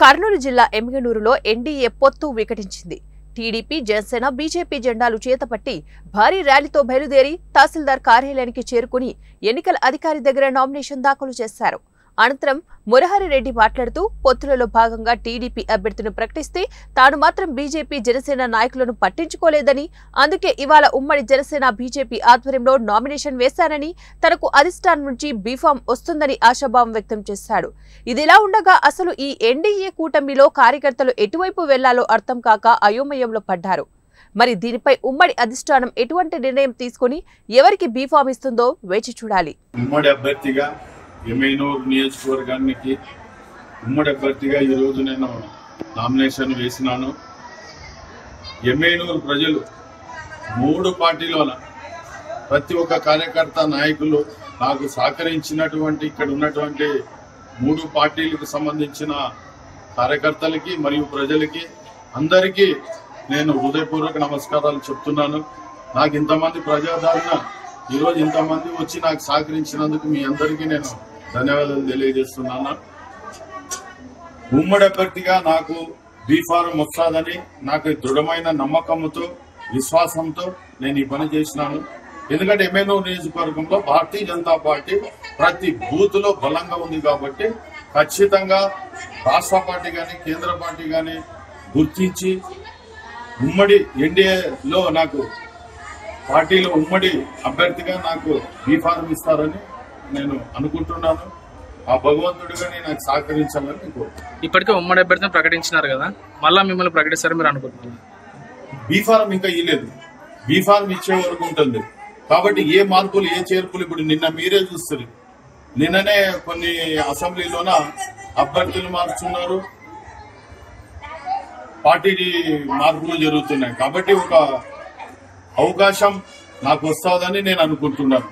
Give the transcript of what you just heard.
కర్నూలు జిల్లా ఎమ్మిగనూరులో ఎన్డీఏ పొత్తు వికటించింది. TDP, Janasena, BJP జెండాలు చేతపట్టి భారీ ర్యాలీతో బయలుదేరి తహసీల్దార్ కార్యాలయానికి చేరుకుని ఎన్నికల అధికారి దగ్గర నామినేషన్ దాఖలు చేశారు. అనంతరం మురహరిరెడ్డి మాట్లాడుతూ పొత్తులలో భాగంగా టీడీపీ అభ్యర్థిని ప్రకటిస్తే తాను మాత్రం బీజేపీ, జనసేన నాయకులను పట్టించుకోలేదని, అందుకే ఇవాళ ఉమ్మడి జనసేన, బీజేపీ ఆధ్వర్యంలో నామినేషన్ వేశానని, తనకు అధిష్టానం నుంచి బీఫామ్ వస్తుందని ఆశాభావం వ్యక్తం చేశాడు. ఇదిలా ఉండగా అసలు ఈ ఎన్డీఏ కూటమిలో కార్యకర్తలు ఎటువైపు వెళ్లాలో అర్థం కాక అయోమయంలో పడ్డారు. మరి దీనిపై ఉమ్మడి అధిష్టానం ఎటువంటి నిర్ణయం తీసుకుని ఎవరికి బీఫామ్ ఇస్తుందో వేచి చూడాలి. ఉమ్మడి అభ్యర్థిగా ఎమ్మిగనూరు నియోజకవర్గానికి ఉమ్మడి అభ్యర్థిగా ఈరోజు నేను నామినేషన్ వేసినాను. ఎమ్మిగనూరు ప్రజలు 3 పార్టీలోన ప్రతి ఒక్క కార్యకర్త, నాయకులు నాకు సహకరించినటువంటి ఇక్కడ ఉన్నటువంటి 3 పార్టీలకు సంబంధించిన కార్యకర్తలకి మరియు ప్రజలకి అందరికీ నేను హృదయపూర్వక నమస్కారాలు చెప్తున్నాను. నాకు ఇంతమంది ప్రజాదరణ, ఈరోజు ఇంతమంది వచ్చి నాకు సహకరించినందుకు మీ అందరికీ నేను ధన్యవాదాలు తెలియజేస్తున్నాను. ఉమ్మడి అభ్యర్థిగా నాకు బీఫారం వస్తాదని నాకు దృఢమైన నమ్మకంతో, విశ్వాసంతో నేను ఈ పని చేసినాను. ఎందుకంటే ఎమ్మిగనూరు నియోజకవర్గంలో భారతీయ జనతా పార్టీ ప్రతి బూత్ లో బలంగా ఉంది కాబట్టి ఖచ్చితంగా రాష్ట్ర పార్టీ కానీ కేంద్ర పార్టీ కానీ గుర్తించి ఉమ్మడి ఎన్డీఏలో నాకు పార్టీలో ఉమ్మడి అభ్యర్థిగా నాకు బీఫారం ఇస్తారని నేను అనుకుంటున్నాను. ఆ భగవంతుడిగానే నాకు సహకరించాలని కోరుతున్నాను. ఇప్పటికే ఉమ్మడి అభ్యర్థిని ప్రకటించినారు కదా, మళ్ళా మిమ్మల్ని ప్రకటిస్తారని మీరు అనుకుంటున్నారు? బీఫారం ఇంకా ఇవ్వలేదు. బీఫారం ఇచ్చే వరకు ఉంటుంది కాబట్టి ఏ మార్పులు, ఏ చేర్పులు ఇప్పుడు నిన్న మీరే చూస్తారు. నిన్ననే కొన్ని అసెంబ్లీలోన అభ్యర్థులు మార్చున్నారు, పార్టీ మార్పులు జరుగుతున్నాయి. కాబట్టి ఒక అవకాశం నాకు వస్తుందని నేను అనుకుంటున్నాను.